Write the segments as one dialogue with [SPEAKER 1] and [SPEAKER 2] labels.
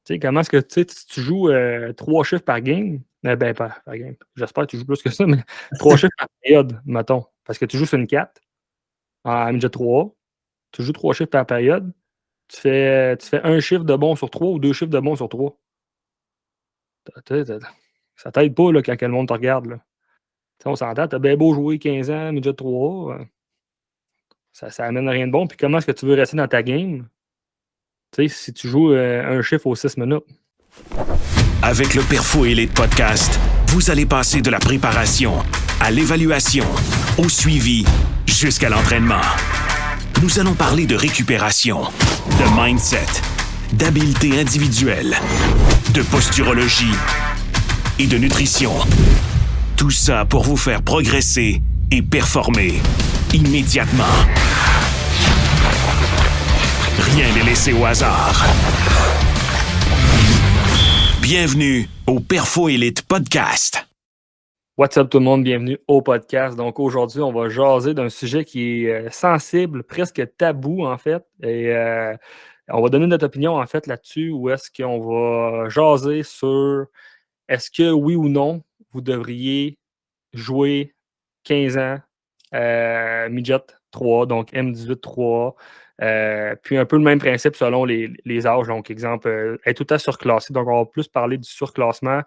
[SPEAKER 1] Tu sais, comment est-ce que tu joues 3 chiffres par game? Par game. J'espère que tu joues plus que ça, mais 3 chiffres par période, mettons. Parce que tu joues sur une 4 en midget 3A. Tu joues 3 chiffres par période. Tu fais un chiffre de bon sur 3 ou 2 chiffres de bon sur 3. Ça t'aide pas là, quand le monde te regarde. Là. On s'entend, t'as bien beau jouer 15 ans, midget 3A, ça amène rien de bon. Puis comment est-ce que tu veux rester dans ta game si tu joues un chiffre aux 6 minutes?
[SPEAKER 2] Avec le Perfo Elite Podcast, vous allez passer de la préparation à l'évaluation, au suivi, jusqu'à l'entraînement. Nous allons parler de récupération, de mindset, d'habileté individuelle, de posturologie et de nutrition. Tout ça pour vous faire progresser et performer immédiatement. Rien n'est laissé au hasard. Bienvenue au Perfo Elite Podcast.
[SPEAKER 1] What's up tout le monde, bienvenue au podcast. Donc aujourd'hui, on va jaser d'un sujet qui est sensible, presque tabou en fait. Et on va donner notre opinion en fait là-dessus, où est-ce qu'on va jaser sur est-ce que oui ou non, vous devriez jouer 15 ans midget 3, donc M18 3. Puis un peu le même principe selon les âges. Donc, exemple, être tout le temps surclassé. Donc, on va plus parler du surclassement,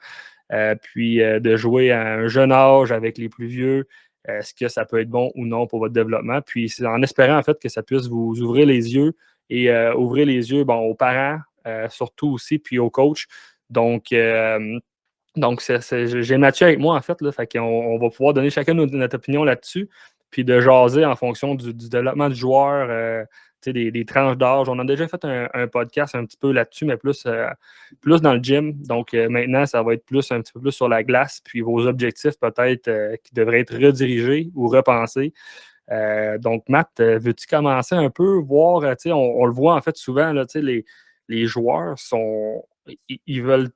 [SPEAKER 1] puis de jouer à un jeune âge avec les plus vieux. Est-ce que ça peut être bon ou non pour votre développement? Puis c'est en espérant en fait que ça puisse vous ouvrir les yeux et ouvrir les yeux aux parents, surtout aussi, puis aux coachs. Donc, j'ai Mathieu avec moi, en fait. Là, fait qu'on on va pouvoir donner chacun notre opinion là-dessus, puis de jaser en fonction du développement du joueur, des tranches d'âge. On a déjà fait un podcast un petit peu là-dessus, mais plus dans le gym. Donc, maintenant, ça va être un petit peu plus sur la glace, puis vos objectifs peut-être qui devraient être redirigés ou repensés. Donc, Matt, veux-tu commencer un peu, voir, on le voit en fait souvent, là, les joueurs ils veulent,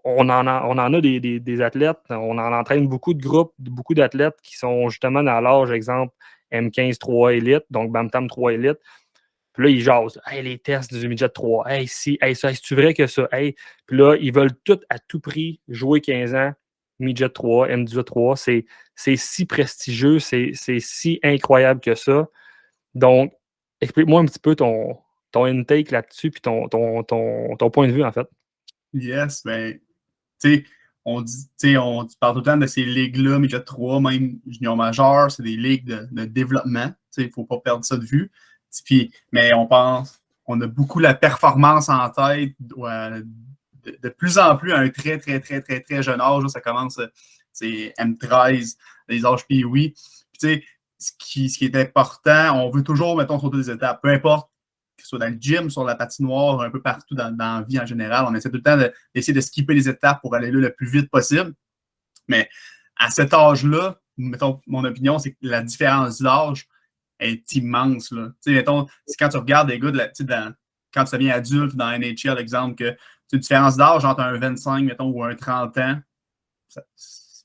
[SPEAKER 1] on en a des athlètes, on en entraîne beaucoup de groupes, beaucoup d'athlètes qui sont justement dans l'âge, exemple, M15 3 Elite, donc Bantam 3 Elite. Puis là, ils jasent. Hey, les tests du midget 3. Hey, ça, c'est-tu vrai que ça? Hey. Puis là, ils veulent à tout prix jouer 15 ans, midget 3, M18 3. C'est si prestigieux, c'est si incroyable que ça. Donc, explique-moi un petit peu ton intake là-dessus, puis ton point de vue, en fait.
[SPEAKER 3] Yes, ben, tu sais, on parle tout le temps de ces ligues-là, midget 3, même junior majeur, c'est des ligues de développement. Il ne faut pas perdre ça de vue. Puis, mais on a beaucoup la performance en tête de plus en plus à un très, très, très, très, très jeune âge. Là, ça commence, c'est M13, les âges oui. Puis, ce qui est important, on veut toujours, mettons, sauter des étapes. Peu importe que ce soit dans le gym, sur la patinoire, un peu partout dans la vie en général. On essaie tout le temps d'essayer de skipper les étapes pour aller là le plus vite possible. Mais à cet âge-là, mettons, mon opinion, c'est que la différence d'âge est immense. Là. Mettons, c'est quand tu regardes des gars quand tu deviens adulte dans NHL, exemple, que tu as une différence d'âge entre un 25, mettons, ou un 30 ans.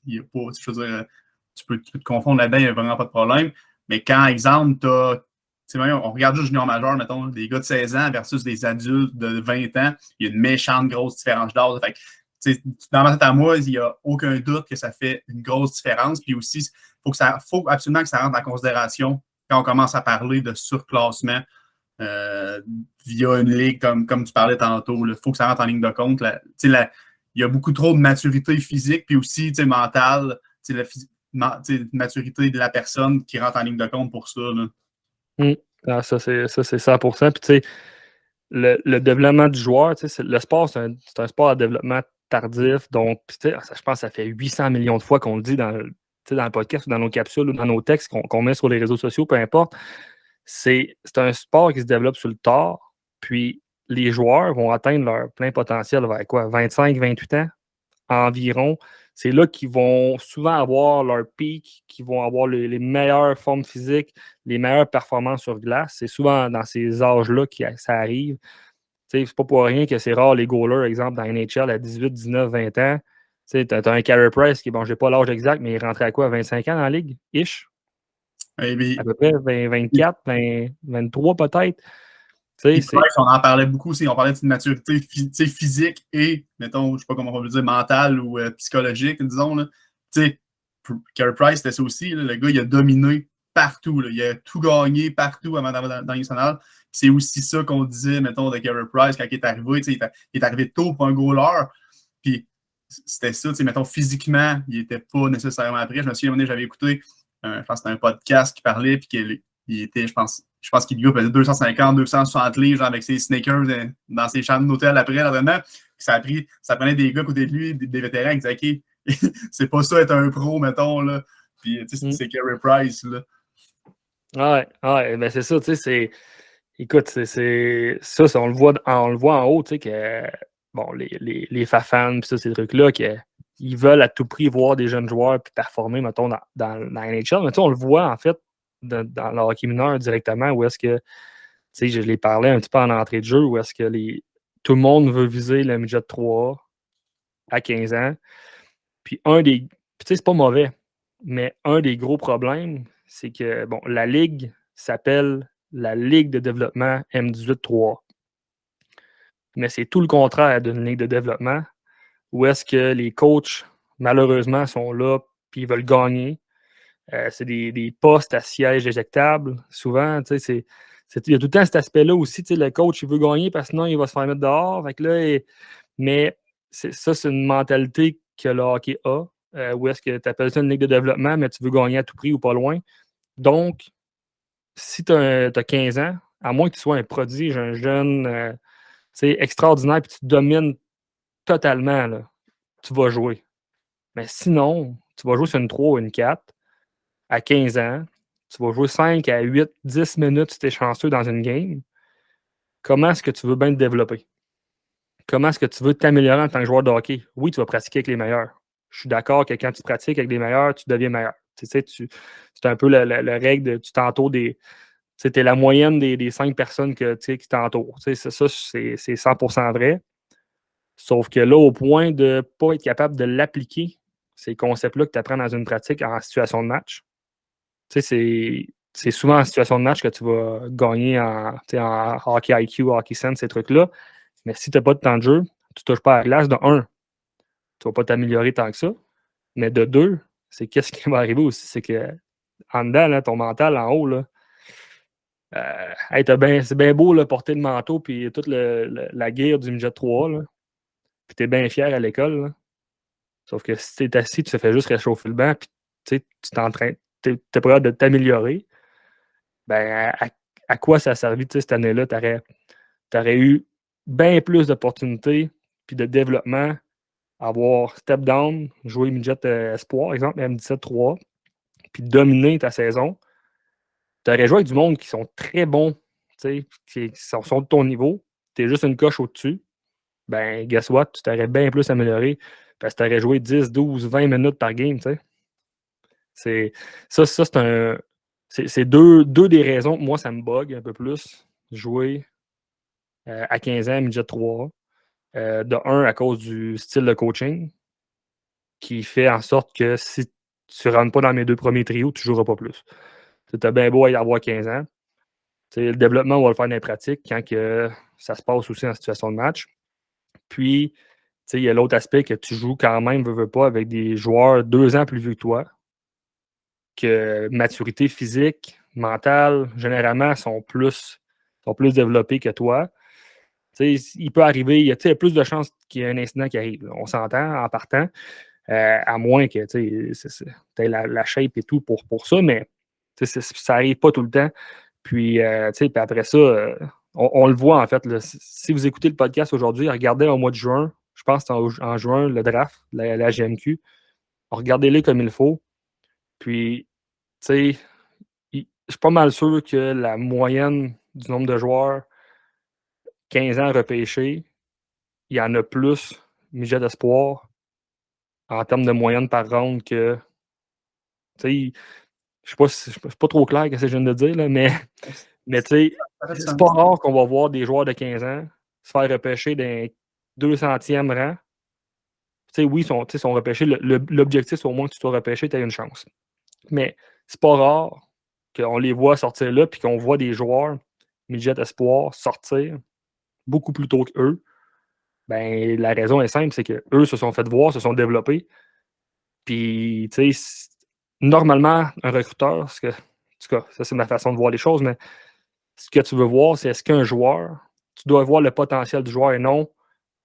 [SPEAKER 3] Il y a pas, je veux dire, tu peux te confondre là-dedans, il n'y a vraiment pas de problème. Mais quand, exemple, on regarde juste junior majeur, mettons, des gars de 16 ans versus des adultes de 20 ans, il y a une méchante grosse différence d'âge. Fait que, dans ma tête à moi, il n'y a aucun doute que ça fait une grosse différence. Puis aussi, il faut absolument que ça rentre en considération quand on commence à parler de surclassement via une ligue comme tu parlais tantôt. Il faut que ça rentre en ligne de compte. Il y a beaucoup trop de maturité physique, puis aussi mentale, la maturité de la personne qui rentre en ligne de compte pour ça. Là.
[SPEAKER 1] Ça, c'est 100%. Puis, tu sais, le développement du joueur, le sport, c'est un sport à développement tardif. Donc, je pense que ça fait 800 millions de fois qu'on le dit dans le podcast ou dans nos capsules ou dans nos textes qu'on met sur les réseaux sociaux, peu importe. C'est un sport qui se développe sur le tard. Puis, les joueurs vont atteindre leur plein potentiel vers quoi? 25, 28 ans environ. C'est là qu'ils vont souvent avoir leur pic, qu'ils vont avoir les meilleures formes physiques, les meilleures performances sur glace. C'est souvent dans ces âges-là que ça arrive. C'est pas pour rien que c'est rare les goalers, exemple, dans NHL à 18, 19, 20 ans. Tu as un Carey Price qui, bon, j'ai pas l'âge exact, mais il rentrait à quoi, 25 ans dans la ligue? Ish? À peu près 24, 23 peut-être.
[SPEAKER 3] Puis Price, on en parlait beaucoup aussi. On parlait d'une maturité physique et, mettons, je sais pas comment on peut dire, mentale ou psychologique, disons. Là. Carey Price, c'était ça aussi. Là. Le gars, il a dominé partout. Là. Il a tout gagné partout avant d'aller dans national. C'est aussi ça qu'on disait, mettons, de Carey Price quand il est arrivé. Il est arrivé tôt pour un goaler. Puis c'était ça, mettons, physiquement, il n'était pas nécessairement prêt. Je me souviens, j'avais écouté, je pense que c'était un podcast qui parlait, puis qu'il était, je pense qu'il lui a pesé 250, 260 livres avec ses sneakers dans ses chambres d'hôtel après l'entraînement. Ça prenait des gars à côté de lui, des vétérans qui disaient OK, c'est pas ça être un pro, mettons, là. Puis, c'est Carey Price, là.
[SPEAKER 1] Ouais, ben c'est ça, tu sais, écoute, ça, on le voit en haut, tu sais, que, bon, les Fafans, puis ça, ces trucs-là, qu'ils veulent à tout prix voir des jeunes joueurs puis performer, mettons, dans la NHL. Mais tu sais, on le voit, en fait, dans le hockey mineur directement, où est-ce que, tu sais, je l'ai parlé un petit peu en entrée de jeu, où est-ce que tout le monde veut viser le midget 3 à 15 ans. Puis tu sais, c'est pas mauvais, mais un des gros problèmes, c'est que, bon, la ligue s'appelle la Ligue de développement M18-3. Mais c'est tout le contraire d'une ligue de développement, où est-ce que les coachs, malheureusement, sont là puis ils veulent gagner. C'est des postes à siège éjectable. Souvent, tu sais, il y a tout le temps cet aspect-là aussi. Tu sais, le coach, il veut gagner parce que sinon, il va se faire mettre dehors. Fait que là, mais ça, c'est une mentalité que le hockey a. Où est-ce que tu appelles ça une ligue de développement, mais tu veux gagner à tout prix ou pas loin. Donc, si tu as 15 ans, à moins que tu sois un prodige, un jeune extraordinaire, puis tu domines totalement, là, tu vas jouer. Mais sinon, tu vas jouer sur une 3 ou une 4 à 15 ans. Tu vas jouer 5 à 8, 10 minutes si tu es chanceux dans une game. Comment est-ce que tu veux bien te développer? Comment est-ce que tu veux t'améliorer en tant que joueur de hockey? Oui, tu vas pratiquer avec les meilleurs. Je suis d'accord que quand tu pratiques avec les meilleurs, tu deviens meilleur. Tu sais, c'est un peu la règle de tu t'entoures des. Tu es la moyenne des 5 personnes qui t'entourent. Ça, c'est 100% vrai. Sauf que là, au point de ne pas être capable de l'appliquer, ces concepts-là que tu apprends dans une pratique en situation de match, c'est souvent en situation de match que tu vas gagner en hockey IQ, hockey sense, ces trucs-là. Mais si tu n'as pas de temps de jeu, tu ne touches pas à la glace, de 1, tu ne vas pas t'améliorer tant que ça. Mais de 2, c'est qu'est-ce qui va arriver aussi, c'est que en dedans, là, ton mental en haut, là, c'est bien beau là, porter le manteau puis toute la guerre du midget 3, là, puis tu es bien fier à l'école. Là. Sauf que si tu es assis, tu te fais juste réchauffer le banc, puis tu t'entraînes, tu es capable de t'améliorer. Ben, à quoi ça a servi cette année-là? Tu aurais eu bien plus d'opportunités puis de développement, avoir step down, jouer midget espoir, exemple, M17-3, puis dominer ta saison. Tu aurais joué avec du monde qui sont très bons, qui sont de ton niveau. Tu es juste une coche au-dessus. Ben, guess what? Tu t'aurais bien plus amélioré parce que tu aurais joué 10, 12, 20 minutes par game. C'est deux des raisons que moi, ça me bug un peu plus. Jouer à 15 ans, midget 3. De un, à cause du style de coaching qui fait en sorte que si tu ne rentres pas dans mes 2 premiers trios, tu ne joueras pas plus. Tu as bien beau avoir 15 ans. Le développement, on va le faire dans les pratiques quand ça se passe aussi en situation de match. Puis, il y a l'autre aspect que tu joues quand même, veux pas, avec des joueurs 2 ans plus vieux que toi, que maturité physique, mentale, généralement, sont plus développés que toi. Il peut arriver, il y a plus de chances qu'il y ait un incident qui arrive. Là. On s'entend en partant, à moins que tu aies la shape et tout pour ça, mais ça n'arrive pas tout le temps. Puis, puis après ça, on le voit en fait. Là, si vous écoutez le podcast aujourd'hui, regardez au mois de juin, je pense que c'est en juin, le draft, la GMQ. Regardez-les comme il faut. Puis, je suis pas mal sûr que la moyenne du nombre de joueurs 15 ans repêchés, il y en a plus midget d'espoir en termes de moyenne par round que. Je ne sais pas trop clair ce que je viens de dire, là, mais tu sais, c'est pas rare qu'on va voir des joueurs de 15 ans se faire repêcher d'un 200e rang. Oui, ils sont repêchés. L'objectif, c'est au moins que tu sois repêché, tu as une chance. Mais c'est pas rare qu'on les voit sortir là puis qu'on voit des joueurs midget espoir sortir beaucoup plus tôt qu'eux, ben la raison est simple, c'est qu'eux se sont fait voir, se sont développés. Puis, tu sais, normalement, un recruteur, en tout cas, ça c'est ma façon de voir les choses, mais ce que tu veux voir, c'est est-ce qu'un joueur, tu dois voir le potentiel du joueur et non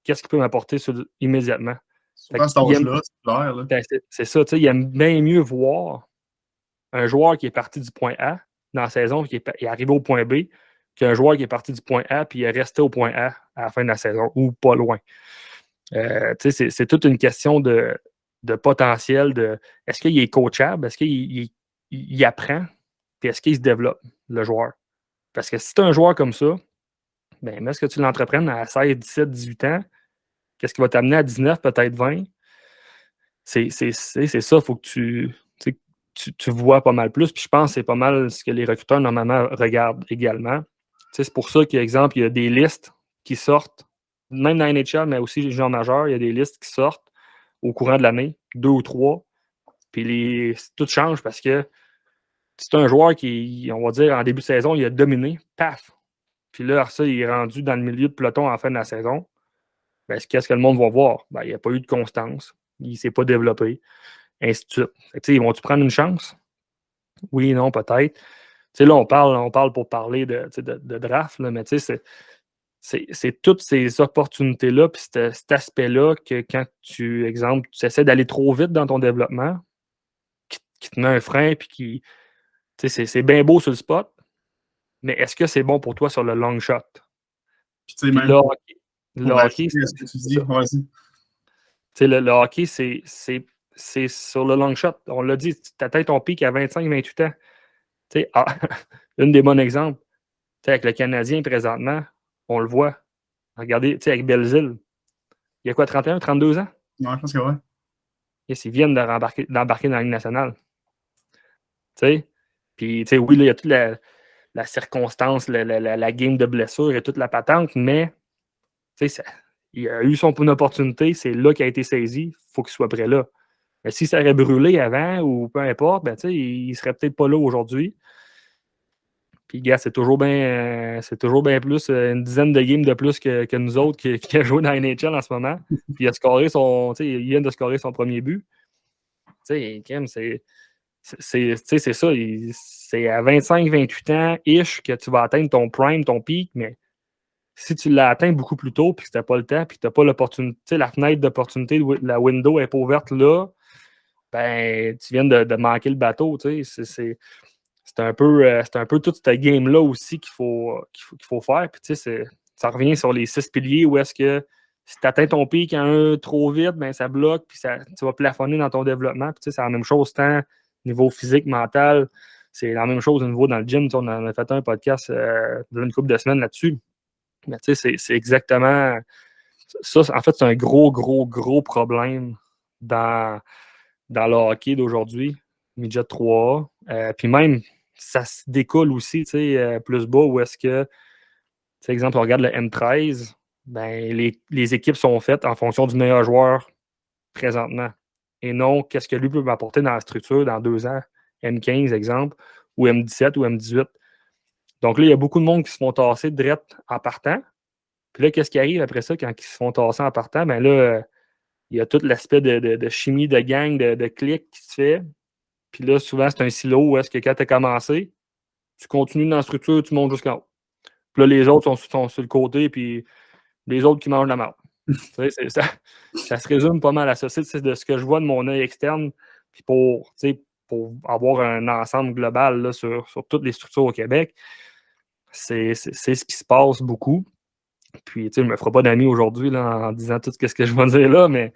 [SPEAKER 1] qu'est-ce qu'il peut m'apporter immédiatement.
[SPEAKER 3] Surtout à cet âge-là, c'est clair. Là.
[SPEAKER 1] Ben, c'est ça, tu sais, il aime bien mieux voir un joueur qui est parti du point A dans la saison et qui est arrivé au point B qu'un joueur qui est parti du point A puis est resté au point A à la fin de la saison ou pas loin. Tu sais, c'est toute une question de potentiel, est-ce qu'il est coachable, est-ce qu'il apprend, puis est-ce qu'il se développe, le joueur. Parce que si tu as un joueur comme ça, ben, est-ce que tu l'entreprennes à 16, 17, 18 ans, qu'est-ce qui va t'amener à 19, peut-être 20? C'est ça, il faut que tu vois pas mal plus. Puis je pense que c'est pas mal ce que les recruteurs, normalement, regardent également. C'est pour ça qu'exemple, il y a des listes qui sortent, même dans la NHL, mais aussi les joueurs majeurs, il y a des listes qui sortent au courant de l'année, 2 ou 3. Puis tout change parce que c'est un joueur qui, on va dire, en début de saison, il a dominé, paf! Puis là, ça, il est rendu dans le milieu de peloton à la fin de la saison. Ben, qu'est-ce que le monde va voir? Ben, il n'y a pas eu de constance. Il ne s'est pas développé. Ainsi de suite. Ils vont-tu prendre une chance? Oui, non, peut-être. Là, on parle pour parler de draft, là, mais c'est toutes ces opportunités-là, puis cet aspect-là que quand tu essaies d'aller trop vite dans ton développement, qui te met un frein, puis c'est bien beau sur le spot, mais est-ce que c'est bon pour toi sur le long shot?
[SPEAKER 3] Puis tu sais, même
[SPEAKER 1] le hockey,
[SPEAKER 3] ce que tu dis, vas-y.
[SPEAKER 1] Le hockey, c'est sur le long shot. On l'a dit, tu atteins ton pic à 25-28 ans. Une des bons exemples, avec le Canadien présentement, on le voit. Regardez, avec Belzile, il y a quoi, 31, 32 ans?
[SPEAKER 3] Ouais, je pense que ouais.
[SPEAKER 1] Yes, ils viennent d'embarquer dans la Ligue nationale. Puis, oui, là, il y a toute la circonstance, la game de blessure et toute la patente, mais il a eu son opportunité, c'est là qu'il a été saisi, il faut qu'il soit prêt là. Mais si ça aurait brûlé avant ou peu importe, ben, il ne serait peut-être pas là aujourd'hui. Puis, gars, c'est toujours bien plus, une dizaine de games de plus que nous autres qui a joué dans la NHL en ce moment. Puis, il vient de scorer son premier but. C'est ça. C'est à 25-28 ans-ish que tu vas atteindre ton prime, ton pic, mais si tu l'as atteint beaucoup plus tôt puis que tu n'as pas le temps puis que tu n'as pas l'opportunité, la fenêtre d'opportunité, la window n'est pas ouverte là, ben, tu viens de manquer le bateau. C'est un peu toute cette game-là aussi qu'il faut faire. Puis, ça revient sur les 6 piliers où est-ce que si tu atteins ton pic trop vite, ben, ça bloque, puis tu vas plafonner dans ton développement. Puis, c'est la même chose tant au niveau physique, mental. C'est la même chose au niveau dans le gym. On en a fait un podcast une couple de semaines là-dessus. Mais c'est exactement ça. En fait, c'est un gros, gros, gros problème dans le hockey d'aujourd'hui, midget 3A. Puis même, ça se découle aussi, plus bas, où est-ce que, exemple, on regarde le M13, ben, les équipes sont faites en fonction du meilleur joueur présentement. Et non, qu'est-ce que lui peut m'apporter dans la structure dans 2 ans, M15, exemple, ou M17 ou M18. Donc là, il y a beaucoup de monde qui se font tasser direct en partant. Puis là, qu'est-ce qui arrive après ça quand ils se font tasser en partant? Ben là, il y a tout l'aspect de chimie de gang, de clic qui se fait. Puis là, souvent, c'est un silo où est-ce que quand tu as commencé, tu continues dans la structure, tu montes jusqu'en haut. Puis là, les autres sont sur le côté, puis les autres qui mangent la marde. Ça se résume pas mal à ça. C'est de ce que je vois de mon œil externe. Puis pour avoir un ensemble global là, sur toutes les structures au Québec, c'est ce qui se passe beaucoup. Puis, je ne me ferai pas d'amis aujourd'hui en disant tout ce que je vais dire là, mais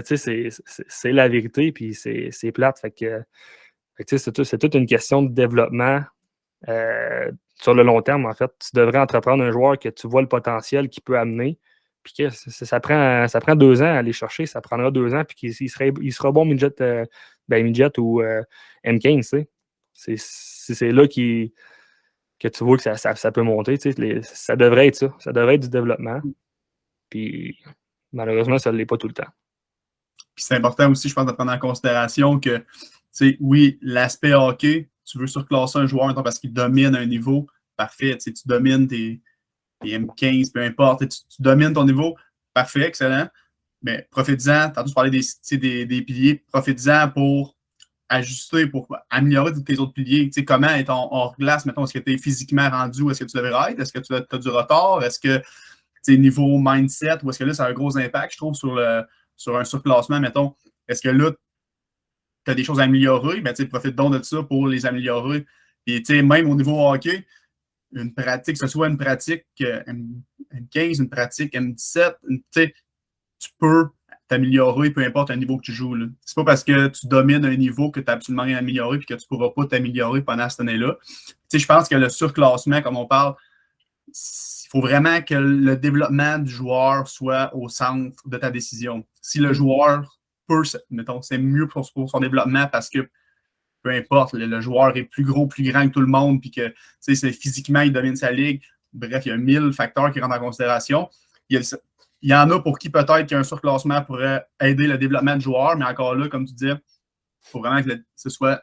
[SPEAKER 1] c'est la vérité, puis c'est plate. Fait que c'est toute une question de développement sur le long terme, en fait. Tu devrais entreprendre un joueur que tu vois le potentiel qu'il peut amener, puis que ça prend 2 ans à aller chercher, ça prendra 2 ans, puis qu'il sera bon midget ou M15, c'est là que tu vois que ça peut monter. Ça devrait être ça. Ça devrait être du développement. Puis malheureusement, ça ne l'est pas tout le temps.
[SPEAKER 3] Puis c'est important aussi, je pense, de prendre en considération que, oui, l'aspect hockey, tu veux surclasser un joueur parce qu'il domine un niveau, parfait. Tu domines tes M15, peu importe. Tu domines ton niveau. Parfait, excellent. Mais profite-en. Tantôt, tu parlais des piliers. Profite-en pour ajuster, pour améliorer tes autres piliers. Tu sais, comment être hors glace, mettons, est-ce que tu es physiquement rendu où est-ce que tu devrais être? Est-ce que tu as du retard? Est-ce que niveau mindset, ou est-ce que là, ça a un gros impact, je trouve, sur un surclassement, mettons. Est-ce que là, tu as des choses à améliorer? Ben, profite donc de ça pour les améliorer. Puis, même au niveau hockey, une pratique, que ce soit une pratique M15, une pratique M17, tu peux t'améliorer, peu importe le niveau que tu joues. C'est pas parce que tu domines un niveau que tu n'as absolument rien amélioré et que tu ne pourras pas t'améliorer pendant cette année-là. Je pense que le surclassement, comme on parle, il faut vraiment que le développement du joueur soit au centre de ta décision. Si le joueur peut, mettons, c'est mieux pour son développement parce que peu importe, le joueur est plus gros, plus grand que tout le monde, puis que physiquement, il domine sa ligue. Bref, il y a 1000 facteurs qui rentrent en considération. Il y en a pour qui peut-être qu'un surclassement pourrait aider le développement du joueur, mais encore là, comme tu dis, il faut vraiment que ce soit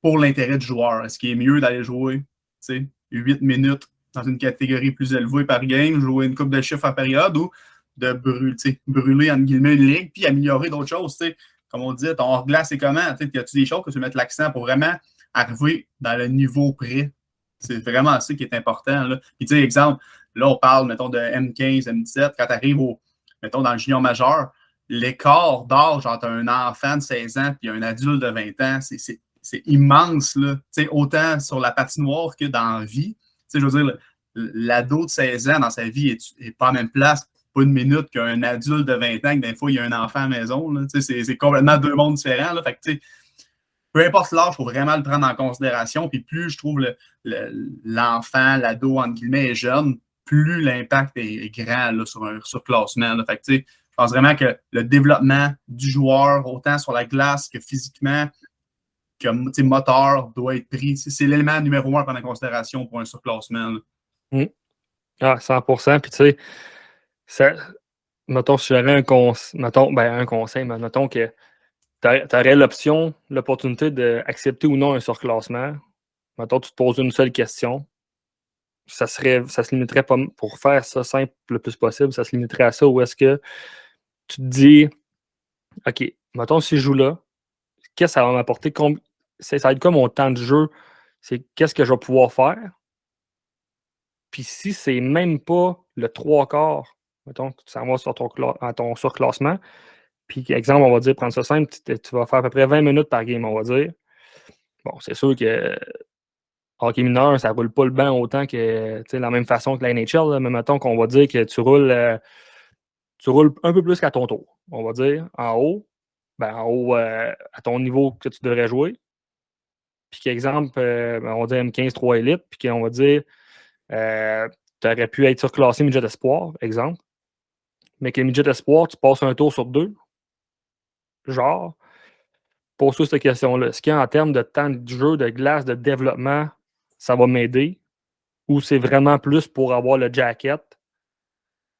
[SPEAKER 3] pour l'intérêt du joueur. Est-ce qu'il est mieux d'aller jouer 8 minutes dans une catégorie plus élevée par game, jouer une coupe de chiffres par période ou de brûler entre guillemets une ligue puis améliorer d'autres choses? Comme on dit, ton hors-glace, c'est comment? Y a-tu des choses que tu veux mettre l'accent pour vraiment arriver dans le niveau près? C'est vraiment ça qui est important. Là. Puis, exemple, là, on parle, mettons, de M15, M17. Quand tu arrives mettons, dans le junior majeur, l'écart d'âge entre un enfant de 16 ans et un adulte de 20 ans, c'est immense, là. Autant sur la patinoire que dans la vie. Je veux dire, l'ado de 16 ans dans sa vie n'est pas à la même place, pas une minute qu'un adulte de 20 ans, que des fois, il y a un enfant à la maison. C'est complètement deux mondes différents. Là. Fait que, peu importe l'âge, il faut vraiment le prendre en considération. Puis plus je trouve l'enfant, l'ado, entre guillemets, est jeune, plus l'impact est grand là, sur un surclassement. Là. Fait que, je pense vraiment que le développement du joueur, autant sur la glace que physiquement, que moteur, doit être pris. C'est l'élément numéro 1 à prendre en considération pour un surclassement.
[SPEAKER 1] Ah, 100%. Puis tu sais, mettons, si j'avais un conseil, mais mettons que tu aurais l'opportunité d'accepter ou non un surclassement. Mettons, tu te poses une seule question. Ça se limiterait pas, pour faire ça simple le plus possible, ça se limiterait à ça, ou est-ce que tu te dis, OK, mettons, si je joue là, qu'est-ce que ça va m'apporter? Ça va être quoi mon temps de jeu? C'est qu'est-ce que je vais pouvoir faire? Puis si c'est même pas le 3/4, mettons, tu s'en vas sur ton surclassement, puis exemple, on va dire, prendre ça simple, tu vas faire à peu près 20 minutes par game, on va dire. Bon, c'est sûr que hockey mineur, ça roule pas le banc autant que la même façon que la NHL, là, mais mettons qu'on va dire que tu roules un peu plus qu'à ton tour. On va dire en haut, à ton niveau que tu devrais jouer. Puis qu'exemple, on va dire M15 3 Elite, puis qu'on va dire tu aurais pu être surclassé midget espoir, exemple. Mais que midget espoir, tu passes un tour sur 2. Genre, pose-toi cette question-là. Est-ce qu'en termes de temps de jeu, de glace, de développement, ça va m'aider? Ou c'est vraiment plus pour avoir le jacket,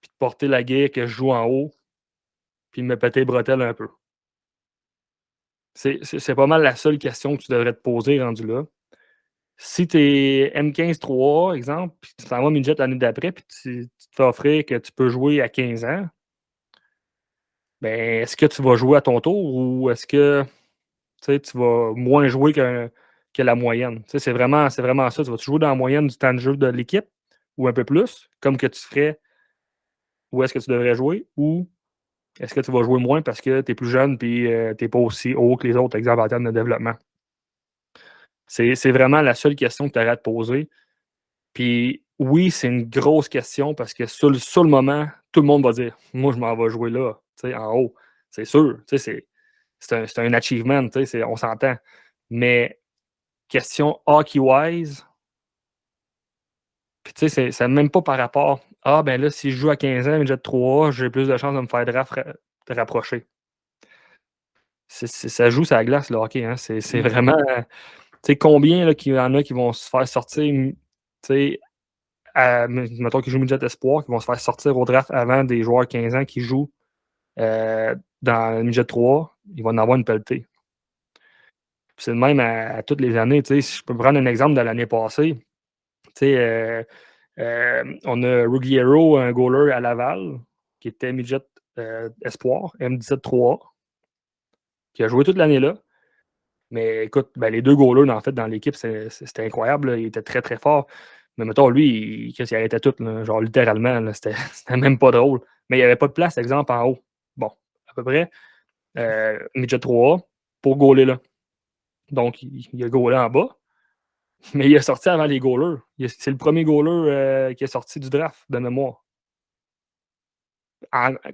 [SPEAKER 1] puis de porter la guerre que je joue en haut, puis me péter les bretelles un peu? C'est pas mal la seule question que tu devrais te poser rendu là. Si tu es M15-3A, exemple, puis tu t'en vas midget l'année d'après, puis tu te fais offrir que tu peux jouer à 15 ans, ben, est-ce que tu vas jouer à ton tour ou est-ce que tu vas moins jouer que la moyenne? C'est vraiment ça. Tu vas jouer dans la moyenne du temps de jeu de l'équipe ou un peu plus, comme que tu ferais où est-ce que tu devrais jouer, ou est-ce que tu vas jouer moins parce que tu es plus jeune et tu n'es pas aussi haut que les autres, exemple, en termes de développement? C'est vraiment la seule question que tu aurais à te poser. Puis oui, c'est une grosse question parce que sur le moment, tout le monde va dire moi, je m'en vais jouer là, en haut. C'est sûr, c'est un achievement, on s'entend. Mais question hockey-wise, puis c'est même pas par rapport ben là, si je joue à 15 ans, mais j'ai 3A, j'ai plus de chances de me faire rapprocher. Ça joue sur la glace, le hockey. Hein? C'est vraiment. Combien qu'il y en a qui vont se faire sortir, mettons qu'ils jouent midget espoir, qui vont se faire sortir au draft avant des joueurs 15 ans qui jouent dans le midget 3, ils vont en avoir une pelletée. C'est le même à toutes les années. Si je peux prendre un exemple de l'année passée, On a Ruggiero, un goaler à Laval, qui était midget espoir, M17-3A, qui a joué toute l'année là. Mais écoute, les deux goalers, en fait, dans l'équipe, c'était incroyable. Là. Il était très, très fort. Mais mettons, lui, il arrêtait tout, là, genre littéralement. Là, c'était même pas drôle. Mais il n'y avait pas de place, exemple, en haut. Bon, à peu près. Midget 3A pour goaler là. Donc, il a goalé en bas. Mais il est sorti avant les goalers. C'est le premier goaler qui est sorti du draft, de mémoire.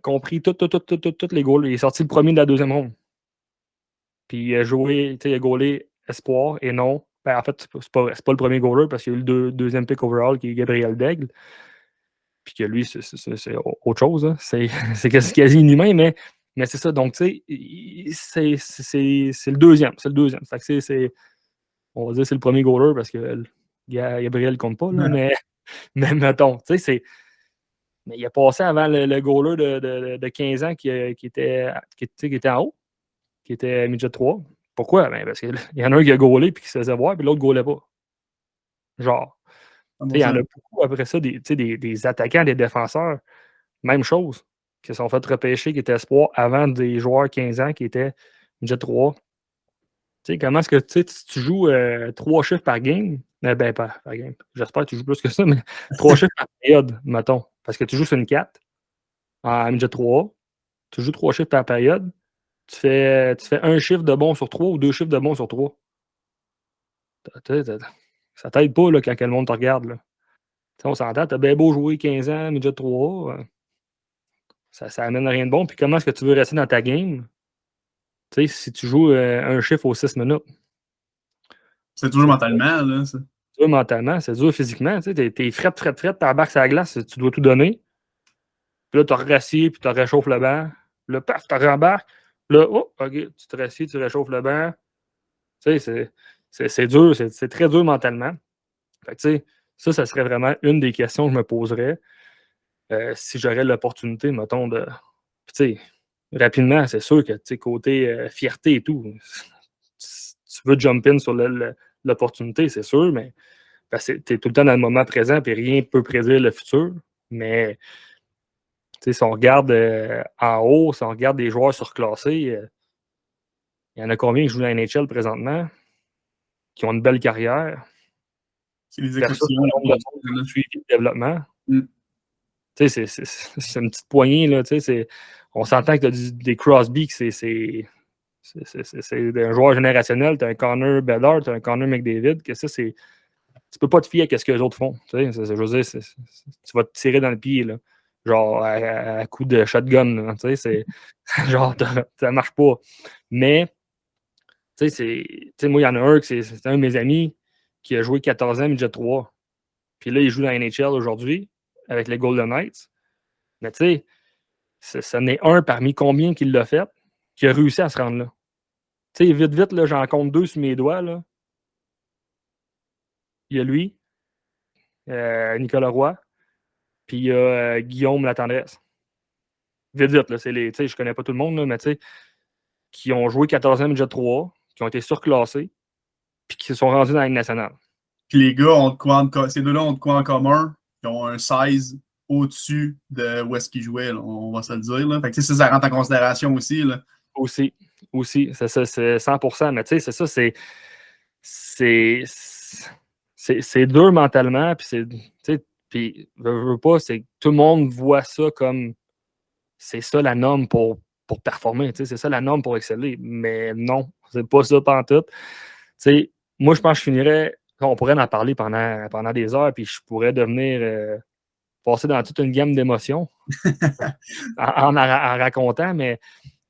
[SPEAKER 1] Compris tous les goalers. Il est sorti le premier de la deuxième ronde. Puis il a joué, il a goalé espoir et non. En fait, c'est pas le premier goaler parce qu'il y a eu le deuxième pick overall qui est Gabriel Daigle. Puis que lui, c'est autre chose. Hein. C'est quasi inhumain, mais c'est ça. Donc, tu sais, c'est le deuxième. C'est le deuxième. Fait que on va dire que c'est le premier goaler parce que Gabriel ne compte pas. Là, mais mettons, tu sais, mais il a passé avant le goaler de 15 ans qui était en haut, qui était midget 3. Pourquoi? Parce qu'il y en a un qui a goalé puis qui se faisait voir, puis l'autre ne goalait pas. Genre. Il y en a beaucoup après ça, des attaquants, des défenseurs. Même chose. Qui se sont fait repêcher, qui étaient espoirs avant des joueurs 15 ans qui étaient midget 3. Tu sais, comment est-ce que tu joues 3 chiffres par game? Par game. J'espère que tu joues plus que ça, mais 3 chiffres par période, mettons. Parce que tu joues sur une 4 en midget 3. Tu joues 3 chiffres par période. Tu fais un chiffre de bon sur 3 ou 2 chiffres de bon sur 3. Ça t'aide pas là, quand le monde te regarde. Là. On s'entend, t'as bien beau jouer 15 ans, midget 3. Ça amène rien de bon. Puis comment est-ce que tu veux rester dans ta game? Tu sais, si tu joues un chiffre aux 6 minutes.
[SPEAKER 3] C'est toujours mentalement, là, ça.
[SPEAKER 1] C'est dur mentalement, c'est dur physiquement. Tu sais, t'es frette, t'embarques sur la glace, tu dois tout donner. Puis là, tu rassieds, puis tu réchauffes le banc. Là, paf, tu rembarques. Là, oh, OK, tu te rassieds, tu réchauffes le banc. Tu sais, c'est dur, c'est très dur mentalement. Fait que, tu sais, ça serait vraiment une des questions que je me poserais si j'aurais l'opportunité, mettons, de. Puis, tu sais, rapidement, c'est sûr que, tu sais, côté fierté et tout, tu veux jump in sur l'opportunité, c'est sûr, mais tu es tout le temps dans le moment présent et rien ne peut prédire le futur. Mais si on regarde en haut, si on regarde des joueurs surclassés, il y en a combien qui jouent dans la NHL présentement, qui ont une belle carrière?
[SPEAKER 3] C'est les équations.
[SPEAKER 1] De suivi de développement.
[SPEAKER 3] Mm.
[SPEAKER 1] C'est une petite poignée. Là, on s'entend que tu as des Crosby, c'est un joueur générationnel. Tu as un Connor Bedard, tu as un Connor McDavid, que ça, c'est. Tu peux pas te fier à ce que les autres font. Je veux dire, tu vas te tirer dans le pied, là, genre à coup de shotgun. Là, genre, ça marche pas. Mais, moi, il y en a un, c'est un de mes amis qui a joué 14 ans, midget 3. Puis là, il joue dans la NHL aujourd'hui avec les Golden Knights. Mais tu sais, ce n'est un parmi combien qui l'a fait qui a réussi à se rendre là. Tu sais, vite, là, j'en compte 2 sur mes doigts. Là. Il y a lui, Nicolas Roy, puis il y a Guillaume Latendresse. Vite, là, c'est les. Tu sais, je connais pas tout le monde, là, mais tu sais, qui ont joué 14e midget 3, qui ont été surclassés, puis qui se sont rendus dans la Ligue nationale.
[SPEAKER 3] Puis les gars ont de quoi ces deux-là ont de quoi en commun? Ils ont un 16 au-dessus de où est-ce qu'ils jouaient, là, on va se le dire. Là. Fait que ça rentre en considération aussi. Là.
[SPEAKER 1] Aussi, c'est ça, c'est 100%. Mais tu sais, c'est ça, c'est dur mentalement, puis veux pas, c'est tout le monde voit ça comme c'est ça la norme pour performer, c'est ça la norme pour exceller, mais non, c'est pas ça pantoute. Moi, je pense que je finirais, on pourrait en parler pendant des heures, puis je pourrais devenir, passer dans toute une gamme d'émotions en racontant, mais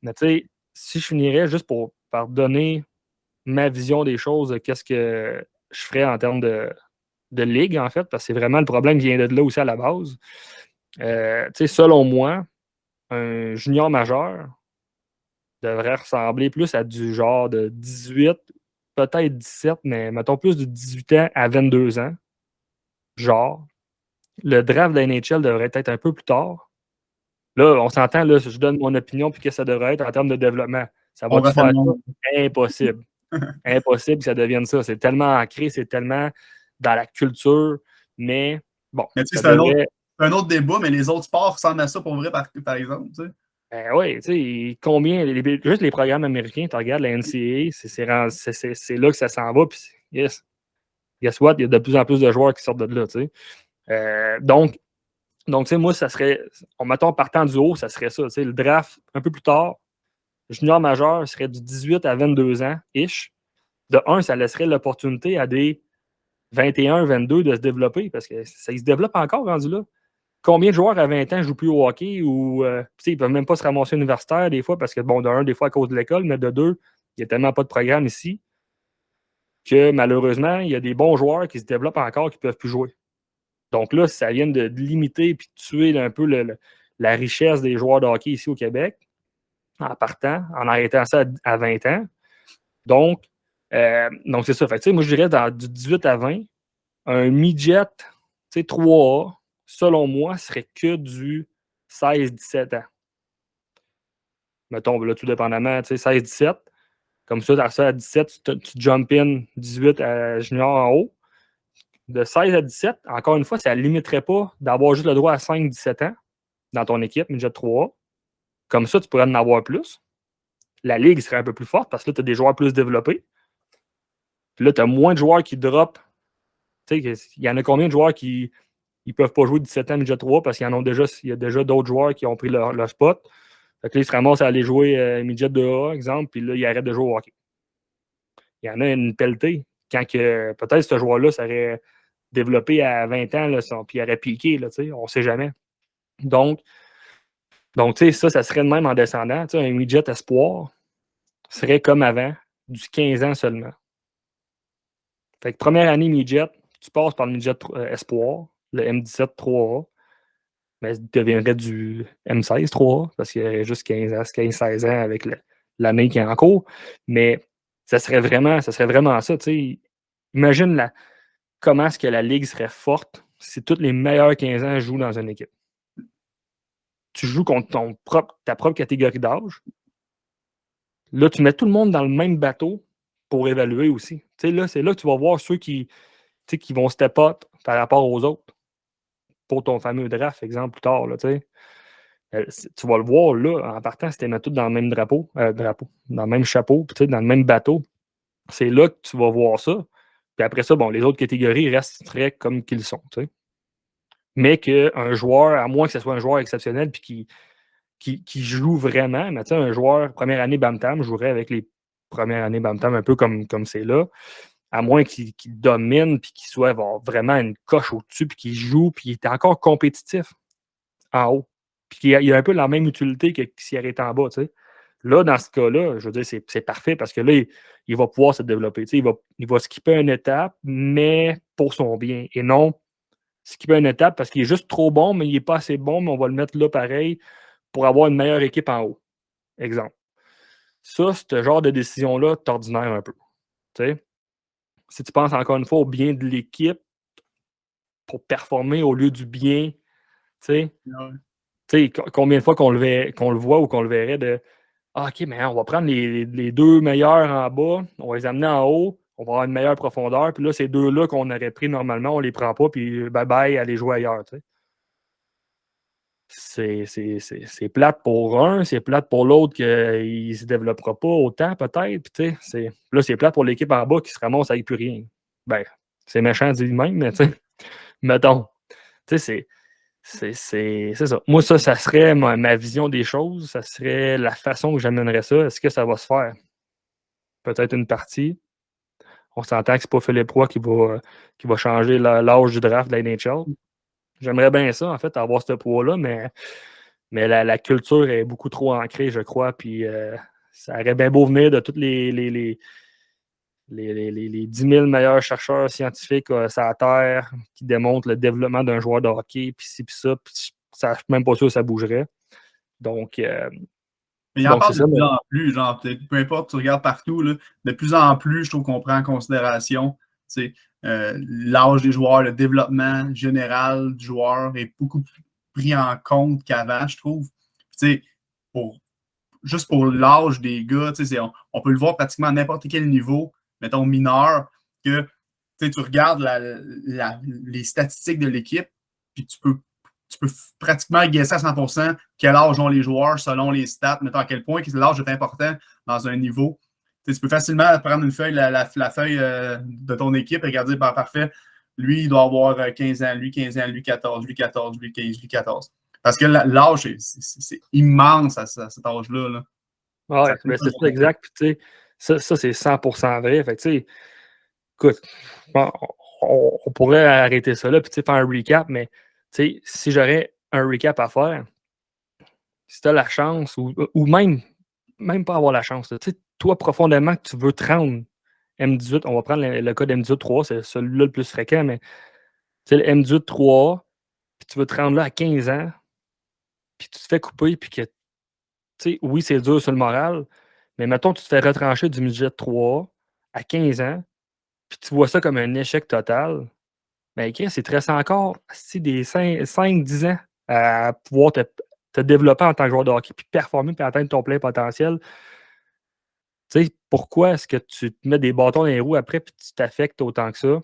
[SPEAKER 1] tu sais, si je finirais juste par donner ma vision des choses, qu'est-ce que je ferais en termes de ligue, en fait, parce que c'est vraiment le problème qui vient de là aussi à la base. Selon moi, un junior majeur devrait ressembler plus à du genre de 18, peut-être 17, mais mettons plus de 18 ans à 22 ans. Genre, le draft de la NHL devrait être un peu plus tard. Là, on s'entend, là, je donne mon opinion puis que ça devrait être en termes de développement. Ça va te faire impossible. Impossible que ça devienne ça. C'est tellement ancré, c'est tellement dans la culture. Mais bon,
[SPEAKER 3] Mais tu sais,
[SPEAKER 1] ça devrait.
[SPEAKER 3] c'est un autre débat, mais les autres sports ressemblent à ça pour vrai, par exemple. Tu sais.
[SPEAKER 1] Ben oui, tu sais, combien. Juste les programmes américains, tu regardes la NCAA, c'est là que ça s'en va. Puis, yes, guess what? Il y a de plus en plus de joueurs qui sortent de là, tu sais. Donc, tu sais, moi, ça serait. Mettons, partant du haut, ça serait ça. Tu sais, le draft un peu plus tard, junior majeur serait du 18 à 22 ans-ish. De un, ça laisserait l'opportunité à des 21, 22 de se développer parce que ça se développe encore rendu là. Combien de joueurs à 20 ans ne jouent plus au hockey ou ils ne peuvent même pas se ramasser universitaire des fois parce que, bon, de un, des fois à cause de l'école, mais de deux, il n'y a tellement pas de programme ici que malheureusement, il y a des bons joueurs qui se développent encore qui ne peuvent plus jouer. Donc là, ça vient de limiter et de tuer un peu la richesse des joueurs de hockey ici au Québec en partant, en arrêtant ça à 20 ans. Donc c'est ça. Fait que, moi, je dirais du 18 à 20, un midget 3A, selon moi, serait que du 16-17 ans. Mettons, là, tout dépendamment, 16-17. Comme ça, ça à 17, tu jump in 18 à junior en haut. De 16 à 17, encore une fois, ça ne limiterait pas d'avoir juste le droit à 5-17 ans dans ton équipe, midget 3A. Comme ça, tu pourrais en avoir plus. La ligue serait un peu plus forte parce que là, tu as des joueurs plus développés. Puis là, tu as moins de joueurs qui drop. Il y en a combien de joueurs qui ne peuvent pas jouer 17 ans midget 3 parce qu'il y a déjà d'autres joueurs qui ont pris leur spot. Fait que là, ils se ramassent à aller jouer midget 2A, exemple, puis là, ils arrêtent de jouer au hockey. Il y en a une pelletée. Quand que peut-être ce joueur-là serait développé à 20 ans, là, puis il aurait piqué, là, on ne sait jamais. Donc ça serait de même en descendant. Un midget espoir serait comme avant, du 15 ans seulement. Fait que première année midget, tu passes par le midget espoir, le M17 3A, mais il deviendrait du M16 3A parce qu'il y aurait juste 15-16 ans avec l'année qui est en cours. Mais ça serait vraiment ça. Imagine comment est-ce que la Ligue serait forte si tous les meilleurs 15 ans jouent dans une équipe. Tu joues contre ta propre catégorie d'âge. Là, tu mets tout le monde dans le même bateau pour évaluer aussi. Là, c'est là que tu vas voir ceux qui vont step up par rapport aux autres. Pour ton fameux draft, exemple, plus tard. Là, tu vas le voir là, en partant, si tu les mets tous dans le même drapeau, dans le même chapeau, dans le même bateau. C'est là que tu vas voir ça. Puis après ça, bon, les autres catégories resteraient comme qu'ils sont. T'sais. Mais qu'un joueur, à moins que ce soit un joueur exceptionnel puis qui joue vraiment, mais un joueur première année Bantam jouerait avec les premières années Bantam un peu comme c'est là, à moins qu'il domine puis qu'il soit vraiment une coche au-dessus puis qu'il joue puis qu'il est encore compétitif en haut. Puis qu'il a un peu la même utilité que s'il arrêtait en bas. T'sais. Là, dans ce cas-là, je veux dire, c'est parfait parce que là, il va pouvoir se développer. Il va skipper une étape, mais pour son bien. Et non skipper une étape parce qu'il est juste trop bon, mais il n'est pas assez bon, mais on va le mettre là pareil pour avoir une meilleure équipe en haut. Exemple. Ça, ce genre de décision-là, t'ordinaire un peu. T'sais. Si tu penses encore une fois au bien de l'équipe pour performer au lieu du bien, tu sais, combien de fois qu'on le voit ou qu'on le verrait de OK, mais on va prendre les deux meilleurs en bas, on va les amener en haut, on va avoir une meilleure profondeur, puis là, ces deux-là qu'on aurait pris normalement, on les prend pas, puis bye-bye, aller jouer ailleurs. Tu sais. C'est plate pour un, c'est plate pour l'autre qu'il ne se développera pas autant, peut-être. Tu sais, là, c'est plate pour l'équipe en bas qui se ramasse avec plus rien. Ben, c'est méchant dit même, mais tu sais, mettons. Tu sais, c'est ça. Moi, ça serait ma vision des choses. Ça serait la façon que j'amènerais ça. Est-ce que ça va se faire? Peut-être une partie. On s'entend que c'est pas Philippe Roy qui va changer l'âge du draft de la NHL. J'aimerais bien ça, en fait, avoir ce poids-là, mais la culture est beaucoup trop ancrée, je crois. Puis ça aurait bien beau venir de tous les 10 000 meilleurs chercheurs scientifiques sur la Terre qui démontrent le développement d'un joueur de hockey, puis ci, puis ça, puis ça, je ne suis même pas sûr que ça bougerait. Donc,
[SPEAKER 3] mais il en parle de plus en plus, genre, peu importe, tu regardes partout, là, de plus en plus, je trouve qu'on prend en considération l'âge des joueurs, le développement général du joueur est beaucoup plus pris en compte qu'avant, je trouve. Juste pour l'âge des gars, on peut le voir pratiquement à n'importe quel niveau, mettons mineur, que tu regardes les statistiques de l'équipe, puis tu peux pratiquement guesser à 100% quel âge ont les joueurs selon les stats, mettons à quel point l'âge est important dans un niveau. Tu peux facilement prendre une feuille, la feuille de ton équipe et regarder, parfait, lui, il doit avoir 15 ans, lui 15 ans, lui 14, lui 14, lui 15, lui 14. Parce que l'âge, c'est immense à cet âge-là. Là.
[SPEAKER 1] Ouais, mais c'est ça, exact. Puis, ça, c'est 100% vrai. Fait que, écoute, on pourrait arrêter ça là puis faire un recap, mais si j'aurais un recap à faire, si tu as la chance, ou même pas avoir la chance, toi, profondément, que tu veux te rendre M18, on va prendre le cas de M18-3, c'est celui-là le plus fréquent, mais le M18-3, puis tu veux te rendre là à 15 ans, puis tu te fais couper, puis que, oui, c'est dur sur le moral, mais mettons, tu te fais retrancher du midget 3 à 15 ans, puis tu vois ça comme un échec total, bien, Chris, il te reste encore des 5-10 ans à pouvoir te développer en tant que joueur de hockey, puis performer, puis atteindre ton plein potentiel. Tu sais, pourquoi est-ce que tu te mets des bâtons dans les roues après, puis tu t'affectes autant que ça?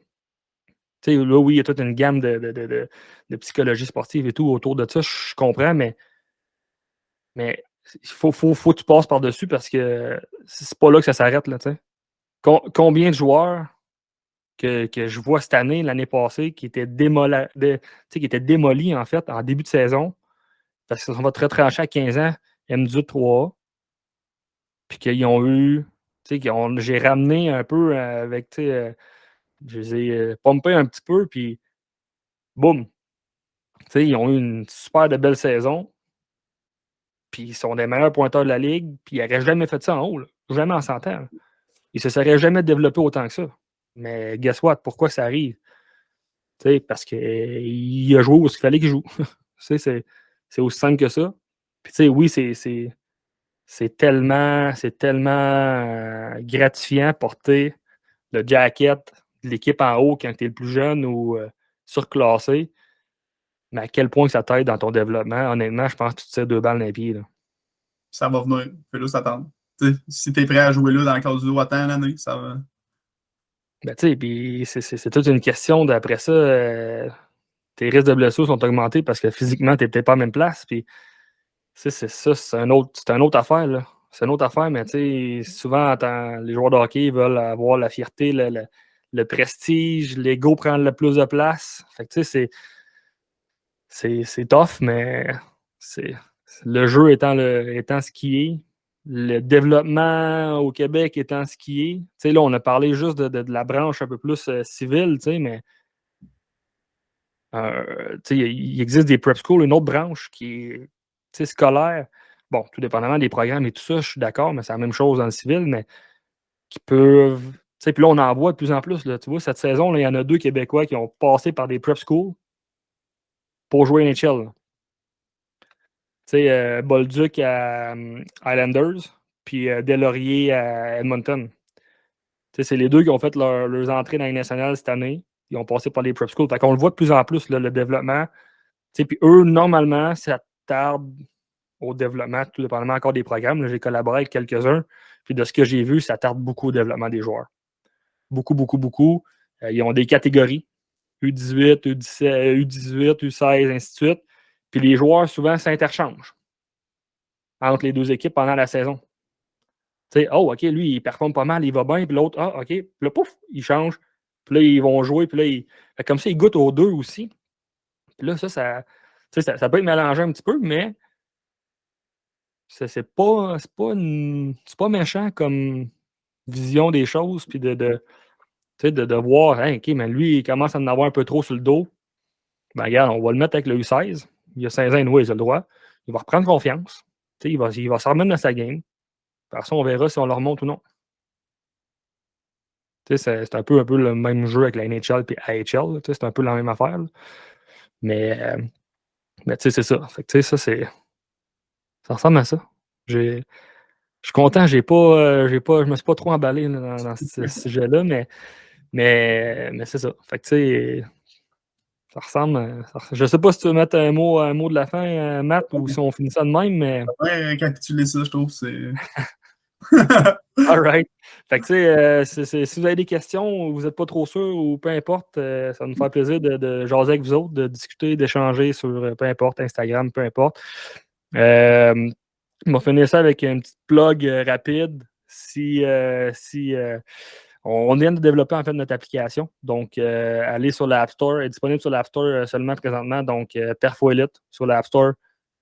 [SPEAKER 1] Tu sais, là, oui, il y a toute une gamme de psychologie sportive et tout autour de ça, je comprends, mais il faut que tu passes par-dessus parce que c'est pas là que ça s'arrête, là, tu sais. Combien de joueurs que je vois cette année, l'année passée, qui étaient démolis, en fait, en début de saison, parce qu'ils sont retranchés à 15 ans, M18-3A, puis qu'ils ont eu, j'ai ramené un peu avec, je les ai pompés un petit peu, puis boum, ils ont eu une super de belle saison, puis ils sont des meilleurs pointeurs de la ligue, puis ils n'auraient jamais fait ça en haut, là, jamais en 100 ans. Ils ne se seraient jamais développés autant que ça. Mais guess what? Pourquoi ça arrive? Parce qu'il a joué où il fallait qu'il joue. c'est aussi simple que ça. Puis oui, c'est tellement gratifiant porter le jacket de l'équipe en haut quand tu es le plus jeune ou surclassé. Mais à quel point ça t'aide dans ton développement, honnêtement, je pense que tu te tires 2 balles dans les pieds. Là.
[SPEAKER 3] Ça va venir. Fais-le s'attendre. Si tu es prêt à jouer là dans le cadre du dos à temps l'année, ça va.
[SPEAKER 1] Ben, puis c'est toute une question d'après ça. Tes risques de blessures sont augmentés parce que physiquement, tu n'es peut-être pas à la même place. Puis, c'est une autre affaire. Là. C'est une autre affaire, mais souvent, les joueurs de hockey veulent avoir la fierté, le prestige, l'ego prendre le plus de place. Fait que, c'est tough, mais le jeu étant ce qui est, le développement au Québec étant ce qui est. Là, on a parlé juste de la branche un peu plus civile, mais il existe des prep schools, une autre branche qui est scolaire. Bon, tout dépendamment des programmes et tout ça, je suis d'accord, mais c'est la même chose dans le civil, mais qui peuvent. Puis là, on en voit de plus en plus. Là, tu vois, cette saison, il y en a 2 Québécois qui ont passé par des prep schools pour jouer NHL. Bolduc à Islanders, puis Deslauriers à Edmonton. C'est les 2 qui ont fait leurs entrées dans les nationales cette année. Ils ont passé par les prep schools. Fait qu'on le voit de plus en plus, là, le développement. Puis eux, normalement, ça tarde au développement, tout dépendamment encore des programmes. J'ai collaboré avec quelques-uns. Puis de ce que j'ai vu, ça tarde beaucoup au développement des joueurs. Beaucoup, beaucoup, beaucoup. Ils ont des catégories. U18, U17, U18, U16, ainsi de suite. Puis les joueurs, souvent, s'interchangent entre les 2 équipes pendant la saison. Oh, OK, lui, il performe pas mal, il va bien, puis l'autre, ah, OK, puis là, pouf, il change. Puis là, ils vont jouer, puis là, comme ça, ils goûtent aux 2 aussi. Puis là, ça peut être mélangé un petit peu, mais c'est pas méchant comme vision des choses, puis de voir, hein, OK, mais lui, il commence à en avoir un peu trop sur le dos. Ben, regarde, on va le mettre avec le U16. Il a 16 ans, il a le droit. Il va reprendre confiance. Il va se remettre dans sa game. Par ça, on verra si on le remonte ou non. C'est un peu le même jeu avec la NHL et AHL. C'est un peu la même affaire. Là. Mais c'est ça. Fait que, ça ressemble à ça. Je suis content, je me suis pas trop emballé là, dans ce sujet-là, mais c'est ça. Fait que, ça ressemble. Je sais pas si tu veux mettre un mot de la fin, Matt, ou si on finit ça de même, mais.
[SPEAKER 3] Ouais, récapituler ça, je trouve, c'est.
[SPEAKER 1] All right. Fait que, tu sais, si vous avez des questions ou vous n'êtes pas trop sûr ou peu importe, ça va nous faire plaisir de jaser avec vous autres, de discuter, d'échanger sur peu importe, Instagram, peu importe. On va finir ça avec une petite plug rapide. On vient de développer en fait notre application. Donc, allez sur l'App Store. Elle est disponible sur l'App Store seulement présentement. Donc, Perfo Elite sur l'App Store.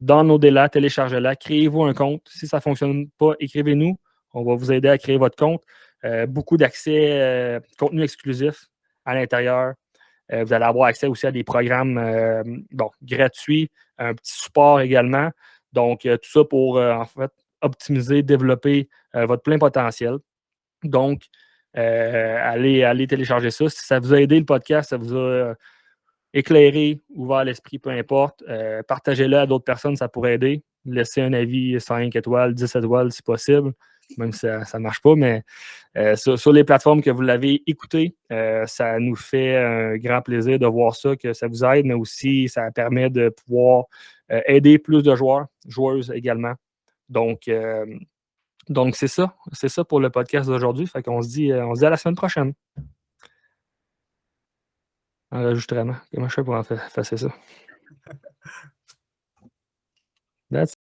[SPEAKER 1] Downloadez-la, téléchargez-la, créez-vous un compte. Si ça ne fonctionne pas, écrivez-nous. On va vous aider à créer votre compte. Beaucoup d'accès, contenu exclusif à l'intérieur. Vous allez avoir accès aussi à des programmes gratuits, un petit support également. Donc, tout ça pour en fait optimiser, développer votre plein potentiel. Donc, allez télécharger ça. Si ça vous a aidé le podcast, ça vous a éclairé, ouvert l'esprit, peu importe, partagez-le à d'autres personnes, ça pourrait aider. Laissez un avis 5 étoiles, 10 étoiles si possible, même si ça ne marche pas, mais sur les plateformes que vous l'avez écouté, ça nous fait un grand plaisir de voir ça, que ça vous aide, mais aussi ça permet de pouvoir aider plus de joueuses également. Donc, c'est ça. C'est ça pour le podcast d'aujourd'hui. Fait qu'on se dit à la semaine prochaine. Enregistrement. Comment je fais pour effacer ça? That's